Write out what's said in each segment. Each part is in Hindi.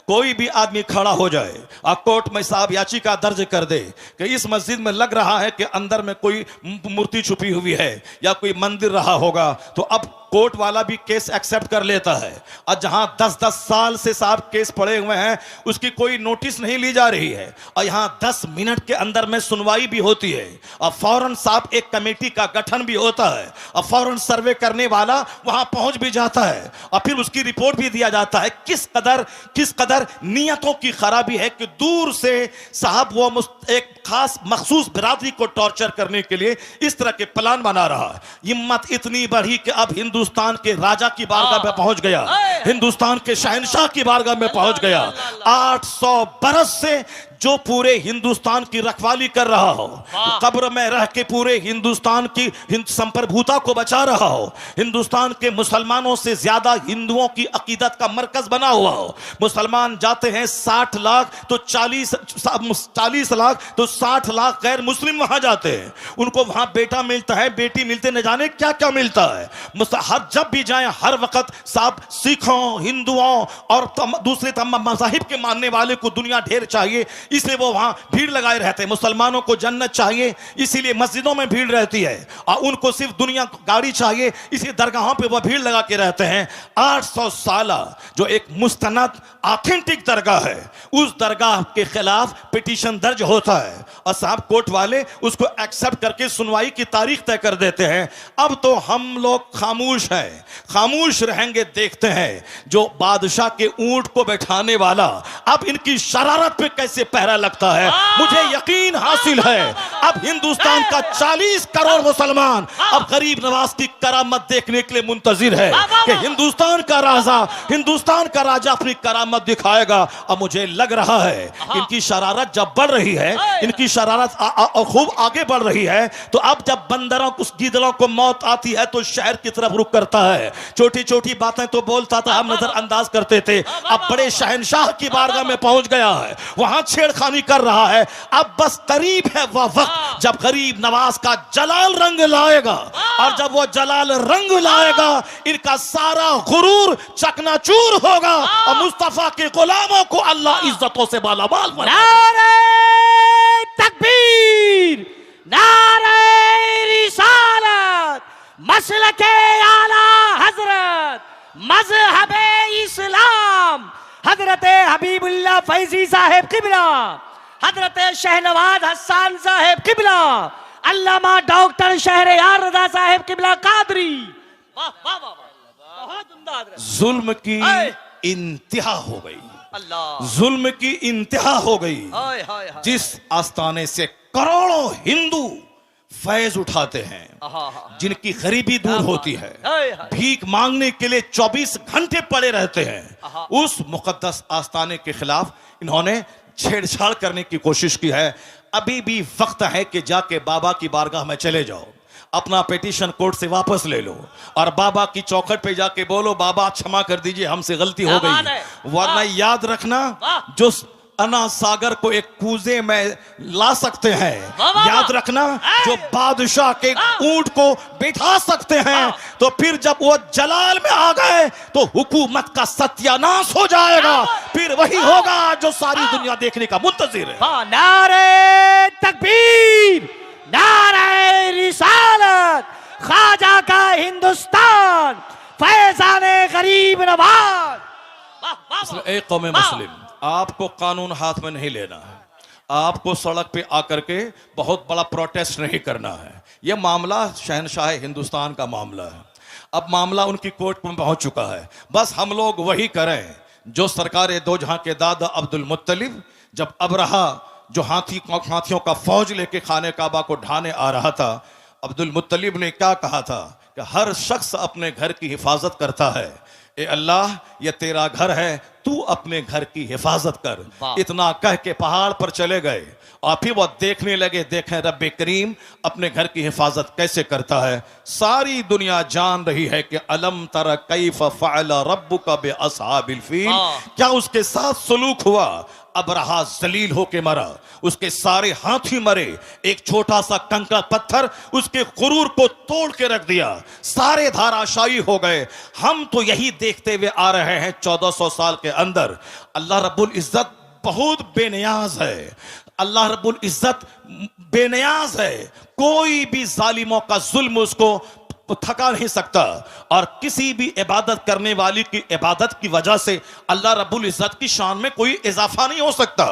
कोई भी आदमी खड़ा हो जाए और कोर्ट में साहब याचिका दर्ज कर दे कि इस मस्जिद में लग रहा है कि अंदर में कोई मूर्ति छुपी हुई है या कोई मंदिर रहा होगा, तो अब कोर्ट वाला भी केस एक्सेप्ट कर लेता है। और जहां 10-10 साल से साहब केस पड़े हुए हैं उसकी कोई नोटिस नहीं ली जा रही है, और यहां 10 मिनट के अंदर में सुनवाई भी होती है, और फौरन साहब एक कमेटी का गठन भी होता है, और फौरन सर्वे करने वाला वहां पहुंच भी जाता है, और फिर उसकी रिपोर्ट भी दिया जाता है। किस कदर नियतों की खराबी है कि दूर से साहब वो एक खास मखसूस बिरादरी को टॉर्चर करने के लिए इस तरह के प्लान बना रहा है। हिम्मत इतनी बढ़ी कि अब हिंदुस्तान के राजा की बारगाह में पहुंच गया, हिंदुस्तान के शहंशाह की बारगाह में पहुंच गया। 800 बरस से जो पूरे हिंदुस्तान की रखवाली कर रहा हो, कब्र में रह के पूरे हिंदुस्तान की संप्रभुता को बचा रहा हो, हिंदुस्तान के मुसलमानों से ज्यादा हिंदुओं की अकीदत का मरकज बना हुआ हो। मुसलमान जाते हैं 60 लाख तो 40 लाख तो 60 लाख गैर मुस्लिम वहां जाते हैं, उनको वहां बेटा मिलता है, बेटी मिलते, न जाने क्या क्या मिलता है। हर जब भी जाएं हर वक्त साहब सिखों, हिंदुओं और दूसरे तमाम मज़ाहिब के मानने वाले को दुनिया ढेर चाहिए, इसलिए वो वहां भीड़ लगाए रहते हैं। मुसलमानों को जन्नत चाहिए इसीलिए मस्जिदों में भीड़ रहती है, और उनको सिर्फ दुनिया गाड़ी चाहिए इसलिए दरगाहों पे वो भीड़ लगा के रहते हैं। 800 साल जो एक मुस्तनद ऑथेंटिक दरगाह है, उस दरगाह के खिलाफ पिटीशन दर्ज होता है, और साहब कोर्ट वाले उसको एक्सेप्ट करके सुनवाई की तारीख तय कर देते हैं। अब तो हम लोग खामोश हैं, खामोश रहेंगे, देखते हैं जो बादशाह के ऊंट को बैठाने वाला अब इनकी शरारत पे कैसे पहरा लगता है। मुझे यकीन हासिल है अब हिंदुस्तान का 40 करोड़ मुसलमान अब गरीब नवाज की करामत देखने के लिए मुंतजिर है कि हिंदुस्तान का राजा अपनी करामत दिखाएगा। और मुझे लग रहा है इनकी शरारत जब बढ़ रही है, इनकी शरारत खूब आगे बढ़ रही है, तो अब जब बंदरों को, गिदड़ों को मौत आती है तो शहर की तरफ रुख करता है। छोटी छोटी बातें तो बोलता था, हम नजरअंदाज करते थे, अब बड़े शहंशाह की बारगाह में पहुंच गया है, वहां छेड़खानी कर रहा है। अब बस करीब है वह वक्त जब गरीब नवाज का जलाल रंग लाएगा, और जब वो जलाल रंग लाएगा इनका सारा गुरूर चकनाचूर होगा, और मुस्तफा के गुलामों को अल्लाह इज्जतों से बालाबाल बनाएगा। नारे तकबीर, नारे रिसालत, मसलके आला हजरत, मजहबे इस्लाम, हजरत हबीबुल्लाह फैजी साहेब किबला, हजरत शहनवाज हसन साहेब किबला, अल्लामा डॉक्टर शहरयार रजा साहेब किबला कादरी। वाह वाह वाह, बहुत उम्दा हजरत। जुल्म की इंतहा हो गई, अल्लाह, जुल्म की इंतहा हो गई। हाय हाय हाय, जिस आस्थाने से करोड़ों हिंदू फैज उठाते हैं, जिनकी गरीबी दूर होती है, भीख मांगने के लिए 24 घंटे पड़े रहते हैं, उस मुकद्दस आस्थाने के खिलाफ इन्होंने छेड़छाड़ करने की कोशिश की है। अभी भी वक्त है कि जाके बाबा की बारगाह में चले जाओ, अपना पिटीशन कोर्ट से वापस ले लो, और बाबा की चौखट पे जाके बोलो, बाबा क्षमा कर दीजिए, हमसे गलती हो गई। वरना याद रखना, जो अना सागर को एक कूजे में ला सकते हैं, याद रखना, जो बादशाह के ऊंट को बैठा सकते हैं, तो फिर जब वो जलाल में आ गए तो हुकूमत का सत्यानाश हो जाएगा। फिर वही होगा जो सारी दुनिया देखने का मुंतजिर है। नारे तकबीर, नारे रिसालत, ख्वाजा का हिंदुस्तान, फैजाने गरीब नवाज। एक कौम मुस्लिम, आपको कानून हाथ में नहीं लेना है, आपको सड़क पे आकर के बहुत बड़ा प्रोटेस्ट नहीं करना है। यह मामला शहनशाह हिंदुस्तान का मामला है, अब मामला उनकी कोर्ट में पहुंच चुका है। बस हम लोग वही करें जो सरकार दो जहां के दादा अब्दुल मुत्तलिब, जब अबरहा जो हाथियों का फौज लेके खाने काबा को ढाने आ रहा था, अब्दुल मुत्तलिब ने क्या कहा था कि हर शख्स अपने घर की हिफाजत करता है, ए अल्लाह ये तेरा घर है, तू अपने घर की हिफाजत कर। इतना कह के पहाड़ पर चले गए, और फिर वो देखने लगे, देखें रब्बे करीम अपने घर की हिफाजत कैसे करता है। सारी दुनिया जान रही है कि अलम तरा कैफ फअल रब्बुका बिअस्हाबिल फील, क्या उसके साथ सलूक हुआ अबरहा जलील होके मरा, उसके सारे हाथी मरे, एक छोटा सा कंकड़ पत्थर उसके गुरूर को तोड़ के रख दिया, सारे धाराशायी हो गए। हम तो यही देखते हुए आ रहे हैं 1400 साल के अंदर। अल्लाह रब्बुल इज्जत बहुत बेनियाज है, अल्लाह रब्बुल इज्जत बेनियाज है, कोई भी जालिमों का जुल्म उसको थका नहीं सकता। और किसी भी इबादत करने वाली की इबादत की वजह से अल्लाह रब्बुल इज्जत की शान में कोई इजाफा नहीं हो सकता।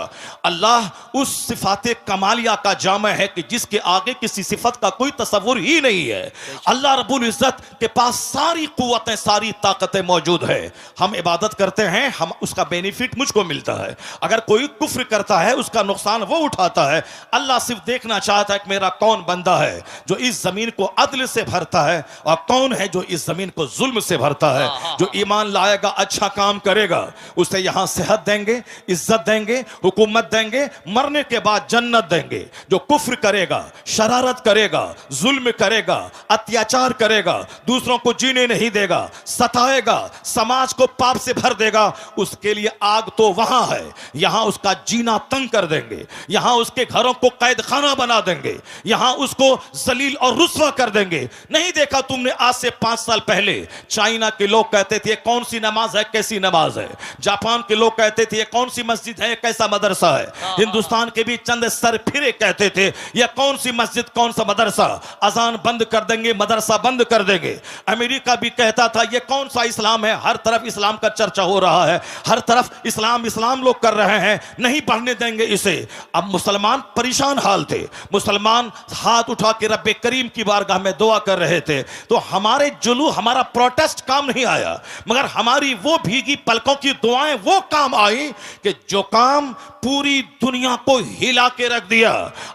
अल्लाह उस सिफाते कमालिया का जामा है कि जिसके आगे किसी सिफत का कोई तसव्वुर ही नहीं है। अल्लाह रब्बुल इज्जत के पास सारी कुव्वतें, सारी ताकतें मौजूद है। हम इबादत करते हैं, हम उसका बेनिफिट मुझको मिलता है। अगर कोई कुफ्र करता है उसका नुकसान वो उठाता है। अल्लाह सिर्फ देखना चाहता है कि मेरा कौन बंदा है जो इस जमीन को अदल से भरता है और कौन है जो इस जमीन को जुल्म से भरता है। जो ईमान लाएगा, अच्छा काम करेगा, उसे यहां सेहत देंगे, इज्जत देंगे, हुकूमत देंगे, मरने के बाद जन्नत देंगे। जो कुफ्र करेगा, शरारत करेगा, जुल्म करेगा, अत्याचार करेगा, दूसरों को जीने नहीं देगा, सताएगा, समाज को पाप से भर देगा, उसके लिए आग तो वहां है, यहां उसका जीना तंग कर देंगे, यहां उसके घरों को कैद खाना बना देंगे, यहां उसको जलील और रुस्वा कर देंगे। नहीं देखा तुमने आज से 5 साल पहले चाइना के लोग कहते थे कौन सी नमाज है, कैसी नमाज है। जापान के लोग कहते थे कौन सी मस्जिद है, कैसा मदरसा है। हिंदुस्तान के भी चंद सर फिरे कहते थे यह कौन सी मस्जिद, कौन सा मदरसा, अजान बंद कर देंगे, मदरसा बंद कर देंगे। अमेरिका भी कहता था यह कौन सा इस्लाम है, हर तरफ इस्लाम का चर्चा हो रहा है, हर तरफ इस्लाम इस्लाम लोग कर रहे हैं, नहीं पढ़ने देंगे इसे। अब मुसलमान परेशान हाल थे, मुसलमान हाथ उठा के रब्बे करीम की बारगाह में दुआ कर रहे थे। तो हमारे जुलू, हमारा प्रोटेस्ट काम नहीं आया, मगर हमारी वो भीगी पलकों की दुआएं वो काम आई कि जो काम पूरी दुनिया को हिला के रख दिया।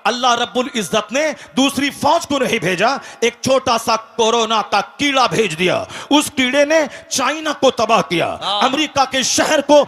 अल्लाह रब्बुल इज्जत ने दूसरी फौज को नहीं भेजा, एक छोटा सा कोरोना का कीड़ा भेज दिया। उस कीड़े ने चाइना को तबाह किया, अमेरिका के शहर को,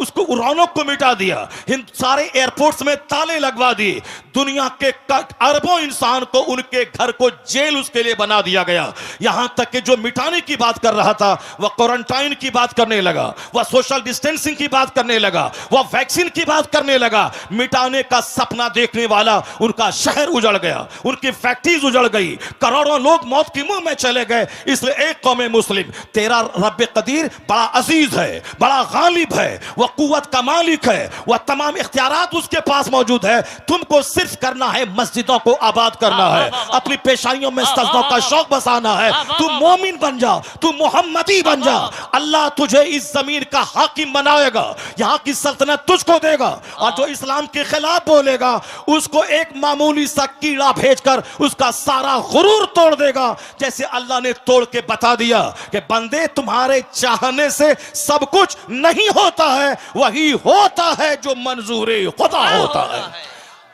उसको रौनक को मिटा दिया, सारे एयरपोर्ट्स में ताले लगवा दिए, दुनिया के अरबों इंसान को उनके घर को जेल उसके लिए बना दिया गया। यहां तक कि जो मिटाने की बात कर रहा था वह क्वारंटाइन की बात करने लगा, वह सोशल डिस्टेंसिंग की बात करने लगा, वह वैक्सीन की बात करने लगा। मिटाने का सपना देखने वाला उनका शहर उजड़ गया, उनकी फैक्ट्रीज उजड़ गई, करोड़ों लोग मौत की मुंह में चले गए। इसलिए एक कौम मुस्लिम, तेरा रब्बे कदीर बड़ा अजीज है, बड़ा गालिब है, वह कुव्वत का मालिक है, वह तमाम इख्तियारात उसके पास मौजूद है। तुमको सिर्फ करना है मस्जिदों को आबाद करना है, अपनी पेशानियों में सजदों का शौक बसाना है। तू मोमिन बन जा, तू मोहम्मदी बन जा, अल्लाह तुझे इस जमीन का हाकिम बनाएगा, यहां की सल्तनत तुझको देगा। और जो इस्लाम के खिलाफ बोलेगा उसको एक मामूली सा कीड़ा भेजकर उसका सारा गुरूर तोड़ देगा। जैसे अल्लाह ने तोड़ के बता दिया कि बंदे तुम्हारे चाहने से सब कुछ नहीं होता है, वही होता है जो मंजूरे खुदा होता है।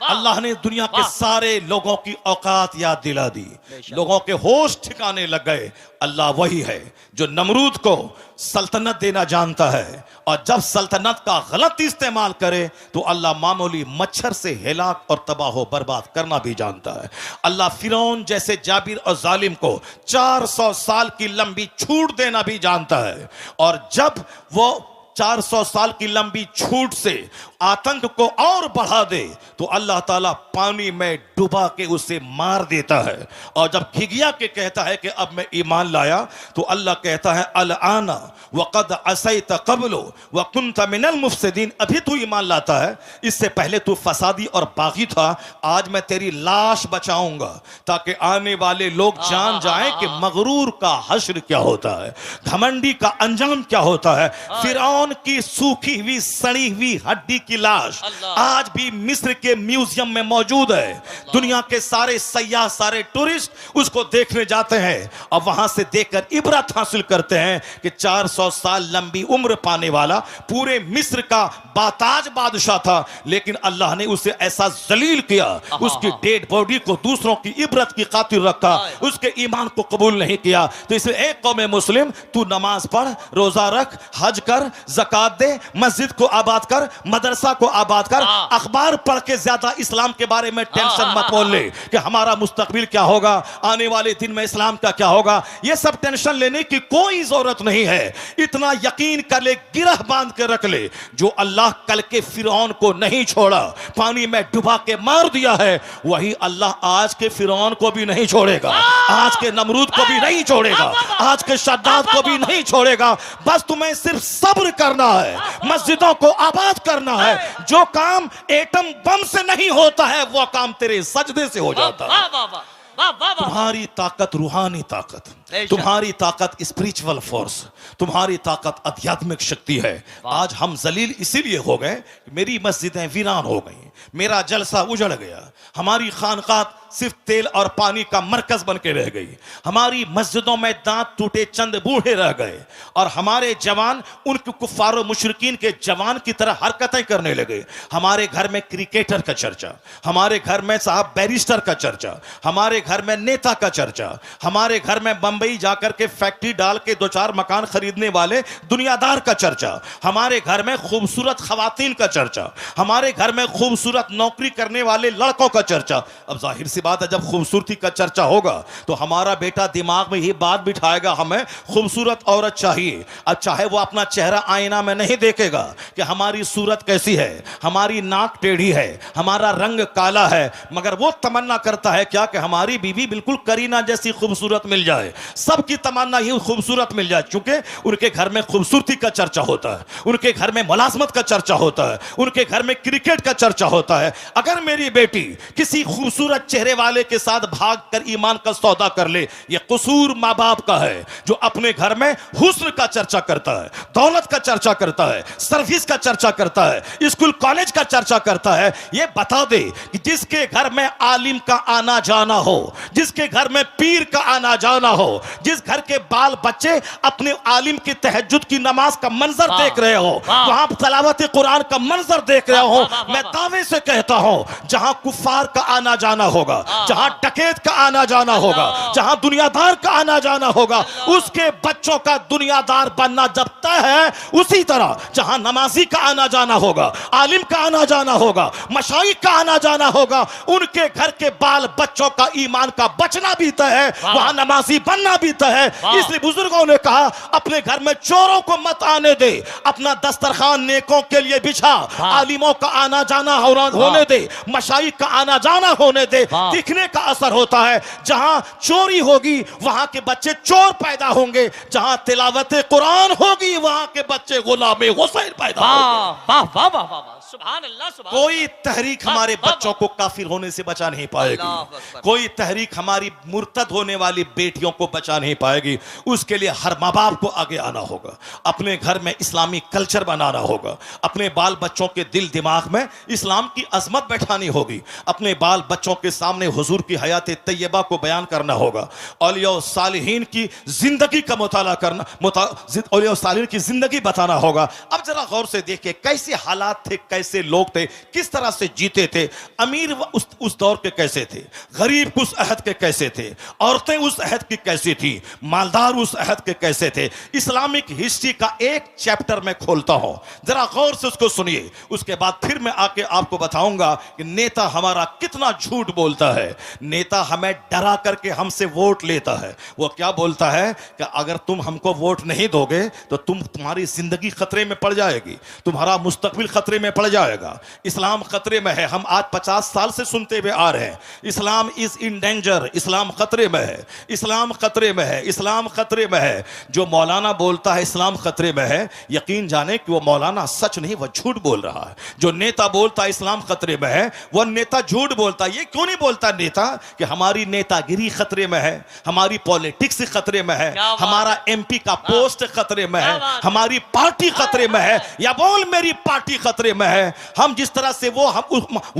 अल्लाह ने दुनिया के सारे लोगों की औकात याद दिला दी, लोगों के होश ठिकाने लग गए। अल्लाह वही है जो नमरूद को सल्तनत देना जानता है, और जब सल्तनत का गलत इस्तेमाल करे तो अल्लाह मामूली मच्छर से हिलाक और तबाह बर्बाद करना भी जानता है। अल्लाह फिरौन जैसे जाबिर और जालिम को 400 साल की लंबी छूट देना भी जानता है, और जब वो 400 साल की लंबी छूट से आतंक को और बढ़ा दे तो अल्लाह ताला पानी में डुबा के उसे मार देता है। और जब घिघिया के कहता है कि अब मैं ईमान लाया तो अल्लाह कहता है अल आना वक़द असैत क़ब्लु व कुन्त मिनल मुफ़सिदीन, अभी तू ईमान लाता है, इससे पहले तू फसादी और बागी था। आज मैं तेरी लाश बचाऊंगा ताकि आने वाले लोग जान जाएं कि मगरूर का हश्र क्या होता है, घमंडी का अंजाम क्या होता है। फिरौन की सूखी हुई सड़ी हुई हड्डी की लाश आज भी मिस्र के म्यूजियम में मौजूद है। दुनिया के सारे सयाह, सारे टूरिस्ट उसको देखने जाते हैं और वहां से देखकर इबरत हासिल करते हैं कि 400 साल लंबी उम्र पाने वाला पूरे मिस्र का बाताज बादशाह था, लेकिन अल्लाह ने उसे ऐसा जलील किया, उसकी डेड बॉडी को दूसरों की इबरत की खातिर रखा, उसके ईमान को कबूल नहीं किया। तो इसलिए एक कौम मुस्लिम, तू नमाज पढ़, रोजा रख, हज कर, ज़कात दे, मस्जिद को आबाद कर, मदरसा मदरसा को आबाद कर, अखबार पढ़ के ज्यादा इस्लाम के बारे में टेंशन मत मोल ले कि हमारा मुस्तकबिल क्या होगा, आने वाले दिन में इस्लाम का क्या होगा। ये सब टेंशन लेने की कोई जरूरत नहीं है। इतना यकीन कर ले, गिरह बांध के रख ले, जो अल्लाह कल के फिरौन को नहीं छोड़ा, पानी में डुबा के मार दिया है, वही अल्लाह आज के फिरौन को भी नहीं छोड़ेगा, आज के नमरूद को भी नहीं छोड़ेगा, आज के शद्दाद को भी नहीं छोड़ेगा। बस तुम्हें सिर्फ सब्र करना है, मस्जिदों को आबाद करना है। जो काम एटम बम से नहीं होता है, वो काम तेरे सजदे से हो जाता है। तुम्हारी ताकत रूहानी ताकत, तुम्हारी ताकत स्पिरिचुअल फोर्स, तुम्हारी ताकत आध्यात्मिक शक्ति है। आज हम जलील इसीलिए हो गए, मेरी मस्जिदें वीरान हो गई, मेरा जलसा उजड़ गया, हमारी खानकाह सिर्फ तेल और पानी का मरकज बन के रह गई, हमारी मस्जिदों में दांत टूटे चंद बूढ़े रह गए, और हमारे जवान उनके कुफ्फार मुशरिकीन के जवान की तरह हरकतें करने लगे। हमारे घर में क्रिकेटर का चर्चा, हमारे घर में साहब बैरिस्टर का चर्चा, हमारे घर में नेता का चर्चा, हमारे घर में बंबई जाकर के फैक्ट्री डाल के 2-4 मकान खरीदने वाले दुनियादार का चर्चा, हमारे घर में खूबसूरत खवातीन का चर्चा, हमारे घर में खूबसूरत नौकरी करने वाले लड़कों का चर्चा। अब जाहिर सी बात है, जब खूबसूरती का चर्चा होगा तो हमारा बेटा दिमाग में ही बात बिठाएगा, हमें खूबसूरत औरत चाहिए। अब चाहे वो अपना चेहरा आईना में नहीं देखेगा कि हमारी सूरत कैसी है, हमारी नाक टेढ़ी है, हमारा रंग काला है, मगर वो तमन्ना करता है क्या कि हमारी बीवी बिल्कुल करीना जैसी खूबसूरत मिल जाए। सबकी तमन्ना ही खूबसूरत मिल जाए, क्योंकि उनके घर में खूबसूरती का चर्चा होता है, उनके घर में मुलाजमत का चर्चा होता है, उनके घर में क्रिकेट का चर्चा होता है। अगर मेरी बेटी किसी खूबसूरत चेहरे वाले के साथ भागकर ईमान का सौदा कर ले, यह कसूर मां बाप का है, जो अपने घर में हुस्न का चर्चा करता है, दौलत का चर्चा करता है, सर्विस का चर्चा करता है, स्कूल कॉलेज का चर्चा करता है। यह बता दे कि जिसके घर में आलिम का आना जाना हो, जिसके घर में पीर का आना जाना हो, जिस घर के बाल बच्चे अपने आलिम की तहज्जुद की नमाज का मंजर देख रहे हो, वहां तलावत कुरान का मंजर देख रहे हो, मैं दावे से कहता हूं, जहां कुफ्फार का आना जाना होगा, जहां डकैत का आना जाना होगा, जहां दुनियादार का आना जाना होगा, उसके बच्चों का दुनियादार बनना जब तय है, उसी तरह जहां नमाजी का आना जाना होगा, आलिम का आना जाना होगा, मशाइख का आना जाना होगा, उनके घर के बाल बच्चों का ईमान का बचना भी तय है, वहां नमाजी बनना भी तय है। इसलिए बुजुर्गों ने कहा, अपने घर में चोरों को मत आने दे, अपना दस्तरखान नेकों के लिए बिछा, आलिमों का आना जाना होने दे, मशाइख का आना जाना होने दे। दिखने का असर होता है, जहां चोरी होगी वहां के बच्चे चोर पैदा होंगे, जहां तिलावत कुरान होगी वहां के बच्चे गुलामे हुसैन पैदा होंगे। वाह वाह वाह वाह, सुभान अल्लाह, सुभान। कोई तहरीक हमारे बच्चों को काफिर होने से बचा नहीं पाएगी, कोई तहरीक हमारी मुर्तद होने वाली बेटियों को बचा नहीं पाएगी। उसके लिए हर माँ बाप को आगे आना होगा, अपने घर में इस्लामी कल्चर बनाना होगा, अपने बाल बच्चों के दिल दिमाग में इस्लाम की अजमत बैठानी होगी, अपने बाल बच्चों के सामने हुजूर की हयात तैयबा को बयान करना होगा, औलिया और सालिहीन की जिंदगी का मुताला करना, औलिया और सालिहीन की जिंदगी बताना होगा। अब जरा गौर से देखिए कैसे हालात थे, कैसे लोग थे, किस तरह से जीते थे। अमीर उस दौर के कैसे थे, गरीब उस अहद के कैसे थे, औरतें उस अहद की कैसी थी, मालदार उस अहद के कैसे थे। इस्लामिक हिस्ट्री का एक चैप्टर मैं खोलता हूं, जरा गौर से उसको सुनिए, उसके बाद फिर मैं आके आपको बताऊंगा कि नेता हमारा कितना झूठ बोलता है। नेता हमें डरा करके हमसे वोट लेता है। वो क्या बोलता है कि अगर तुम हमको वोट नहीं दोगे तो तुम्हारी जिंदगी खतरे में पड़ जाएगी, तुम्हारा मुस्तकबिल खतरे में पड़ जाएगा, इस्लाम खतरे में है। हम आज 50 साल से सुनते हुए आ रहे हैं, इस्लाम इज इन डेंजर, इस्लाम खतरे में है, इस्लाम खतरे में है, इस्लाम खतरे में है। जो मौलाना बोलता है इस्लाम खतरे में है, यकीन जाने कि वो मौलाना सच नहीं, वह झूठ बोल रहा है। जो नेता बोलता है इस्लाम खतरे में है, वह नेता झूठ बोलता है। ये क्यों नहीं बोलता नेता कि हमारी नेतागिरी खतरे में है, हमारी पॉलिटिक्स खतरे में है, हमारा एमपी का पोस्ट खतरे में है, हमारी पार्टी खतरे में है, या बोल मेरी पार्टी खतरे में है। हम जिस तरह से वो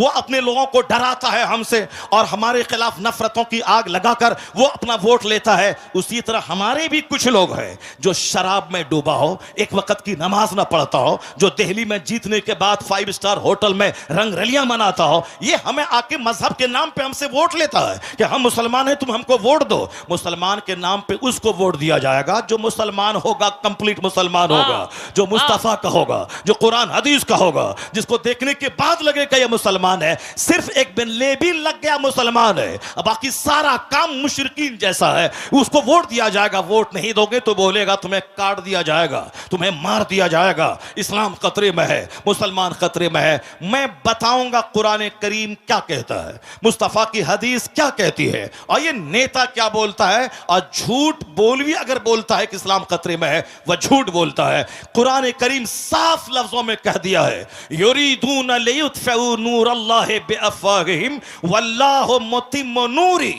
अपने लोगों को डराता है हमसे और हमारे खिलाफ नफरतों की आग लगाकर वो अपना वोट लेता है, है, उसी तरह हमारे भी कुछ लोग हैं जो शराब में डूबा हो, एक वक्त की नमाज ना पढ़ता हो, जो दिल्ली में जीतने के बाद 5 स्टार होटल में रंगरलियां मनाता हो, ये हमें आके मजहब के नाम पे हमसे वोट लेता है कि हम मुसलमान हैं, तुम हमको वोट दो। मुसलमान के नाम पे उसको वोट दिया जाएगा जो मुसलमान होगा, कंप्लीट मुसलमान होगा, जो मुस्तफा का होगा, जो कुरान हदीस का होगा, जिसको देखने के बाद लगेगा ये मुसलमान है। सिर्फ एक बिन लेबी लग गया मुसलमान है, अब बाकी सारा काम मुशरिकीन जैसा है, उसको वोट दिया जाएगा। वोट नहीं दोगे तो बोलेगा तुम्हें काट दिया जाएगा, तुम्हें मार दिया जाएगा, इस्लाम खतरे में है, मुसलमान खतरे में है। मैं बताऊंगा कुरान करीम क्या कहता है, मुस्तफा की हदीस क्या कहती है, और ये नेता क्या बोलता है। और झूठ बोलवी अगर बोलता है कि इस्लाम खतरे में है, वह झूठ बोलता है। कुरान करीम साफ लफ्जों में कह दिया है, युरीदून लियुत्फिउ नूरल्लाहि बिअफ़वाहिहिम वल्लाहु मुतिम्मु नूरी।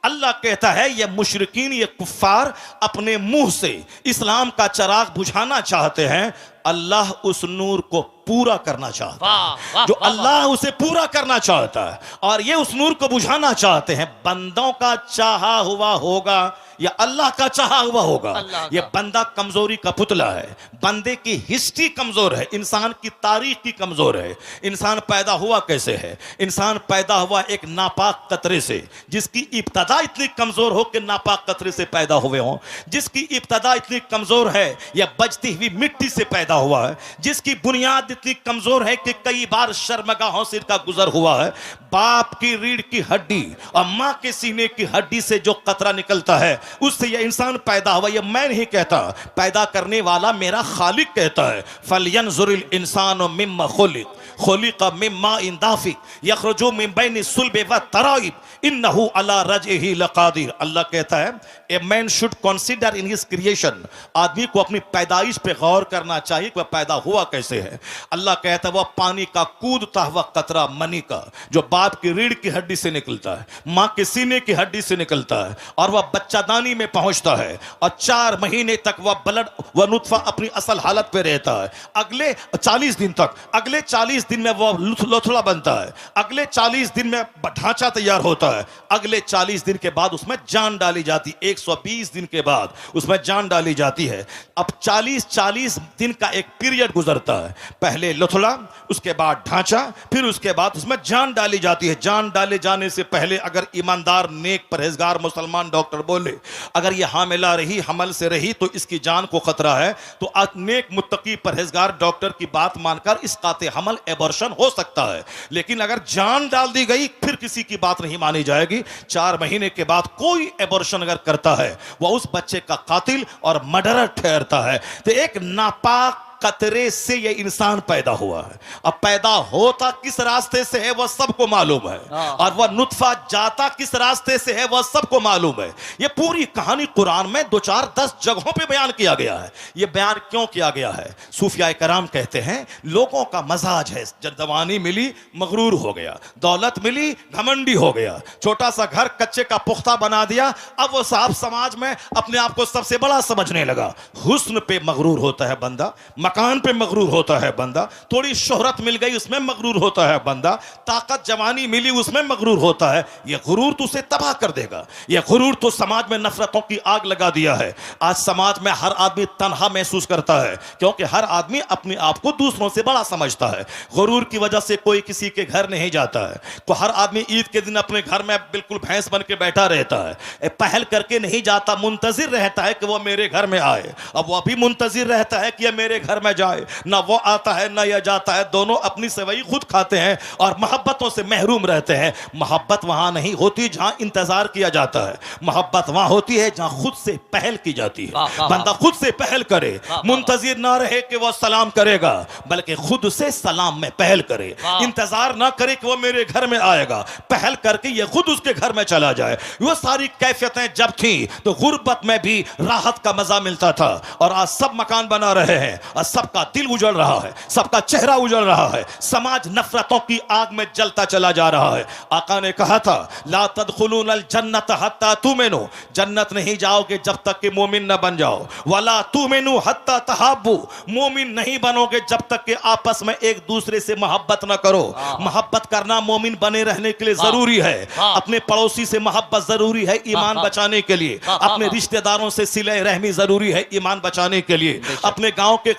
अल्लाह कहता है ये मुशरिकीन, ये कुफ्फार अपने मुंह से इस्लाम का चिराग बुझाना चाहते हैं, अल्लाह उस नूर को पूरा करना चाहता है। जो अल्लाह उसे पूरा करना चाहता है और ये उस नूर को बुझाना चाहते हैं। बंदों का चाहा हुआ होगा या अल्लाह का चाहा हुआ होगा, ये बंदा कमजोरी का पुतला है, बंदे की हिस्ट्री कमजोर है, इंसान की तारीख की कमजोर है। इंसान पैदा हुआ कैसे है? इंसान पैदा हुआ एक नापाक कतरे से, जिसकी इब्तदा इतनी कमजोर हो कि नापाक कतरे से पैदा हुए हों, जिसकी इब्तदा इतनी कमजोर है या बजती हुई मिट्टी से पैदा हुआ है, जिसकी बुनियाद इतनी कमजोर है कि कई बार शर्मगाहों से इसका गुजर हुआ है। बाप की रीढ़ की हड्डी और मां के सीने की हड्डी से जो कतरा निकलता है, उससे यह इंसान पैदा हुआ। यह मैं नहीं कहता, पैदा करने वाला मेरा खालिक कहता है। फलयंजुरिल इंसानु मिम्मा खुलिक खुलिका मिम्मा इन दाफिक यखरुजु मिन बैनि सुल्बि व तराइब इन्नहु अला रजइही लकादिर। अल्लाह कहता है a man should consider in his creation. आदमी को अपनी पैदाइश पे गौर करना चाहिए कि वह पैदा हुआ कैसे है। अल्लाह कहता है वह पानी का कूदता हुआ कतरा मनी का, जो बाप की रीढ़ की हड्डी से निकलता है, मां के सीने की हड्डी से निकलता है, और वह बच्चादानी में पहुंचता है, और 4 महीने तक वह ब्लड वह नुत्फा अपनी असल हालत पे रहता है। अगले 40 दिन तक, अगले 40 दिन में वह लोथड़ा बनता है, अगले 40 दिन में ढांचा तैयार होता है, अगले 40 दिन के बाद उसमें जान डाली जाती, 120 दिन के बाद उसमें जान डाली जाती है। अब 40 दिन का एक पीरियड गुजरता है, पहले लोथड़ा, उसके बाद ढांचा, फिर उसके बाद उसमें जान डाली जाती है। जान डाले जाने से पहले अगर ईमानदार नेक परहेजगार मुसलमान डॉक्टर बोले अगर यह हामिला रही, हमल से रही तो इसकी जान को खतरा है, तो नेक मुत्तकी परहेजगार डॉक्टर की बात मानकर इस काते हमल एबॉर्शन हो सकता है। लेकिन अगर जान डाल दी गई फिर किसी की बात नहीं मानी जाएगी। 4 महीने के बाद कोई एबॉर्शन अगर करता है वह उस बच्चे का कातिल और मर्डरर ठहरता है। तो एक नापाक कतरे से ये इंसान पैदा हुआ है। अब पैदा होता किस रास्ते से है वह सबको मालूम है, और वह नुत्फा जाता किस रास्ते से है वह सबको मालूम है। ये पूरी कहानी कुरान में 2-4-10 जगहों पे बयान किया गया है। ये बयान क्यों किया गया है? सूफिया कराम कहते हैं लोगों का मजाज है, जब जवानी मिली मगरूर हो गया, दौलत मिली घमंडी हो गया, छोटा सा घर कच्चे का पुख्ता बना दिया, अब वो साहब समाज में अपने आप को सबसे बड़ा समझने लगा। हुस्न पे मगरूर होता है बंदा, मकान पे मगरूर होता है बंदा, थोड़ी शोहरत मिल गई उसमें मगरूर होता है बंदा, ताकत जवानी मिली उसमें मगरूर होता है। यह गुरूर तो उसे तबाह कर देगा। यह गुरूर तो समाज में नफरतों की आग लगा दिया है। आज समाज में हर आदमी तन्हा महसूस करता है क्योंकि हर आदमी अपने आप को दूसरों से बड़ा समझता है। गुरूर की वजह से कोई किसी के घर नहीं जाता है। तो हर आदमी ईद के दिन अपने घर में बिल्कुल भैंस बन के बैठा रहता है, पहल करके नहीं जाता, मुंतजिर रहता है कि वह मेरे घर में आए। अब वह भी मुंतजिर रहता है कि यह मेरे घर में जाए, ना वो आता है ना यह जाता है, दोनों अपनी सेवई खुद खाते हैं और मोहब्बतों से महरूम रहते हैं। मोहब्बत वहां नहीं होती जहां इंतजार किया जाता है, मोहब्बत वहां होती है जहां खुद से पहल की जाती है। बंदा खुद से पहल करे, मुंतजिर ना रहे कि वह सलाम करेगा, बल्कि खुद से सलाम में पहल करे, इंतजार ना करे कि वह मेरे घर में आएगा, पहल करके यह खुद उसके घर में चला जाए। वह सारी कैफियतें जब थी तो गुर्बत में भी राहत का मजा मिलता था, और आज सब मकान बना रहे हैं और सबका दिल उजड़ रहा है, सबका चेहरा उजड़ रहा है, समाज नफरतों की आग में जलता चला जा रहा है। आका ने कहा था ला तदखुलूनल जन्नत हत्ता तुमिनु, जन्नत नहीं जाओगे जब तक कि मोमिन न बन जाओ। वला तुमिनु हत्ता तहाब्बू, मोमिन नहीं बनोगे जब तक कि आपस में एक दूसरे से मोहब्बत न करो। मोहब्बत करना मोमिन बने रहने के लिए जरूरी है। अपने पड़ोसी से मोहब्बत जरूरी है ईमान बचाने के लिए। अपने रिश्तेदारों से सिले रहमी जरूरी है ईमान बचाने के लिए। अपने गांव के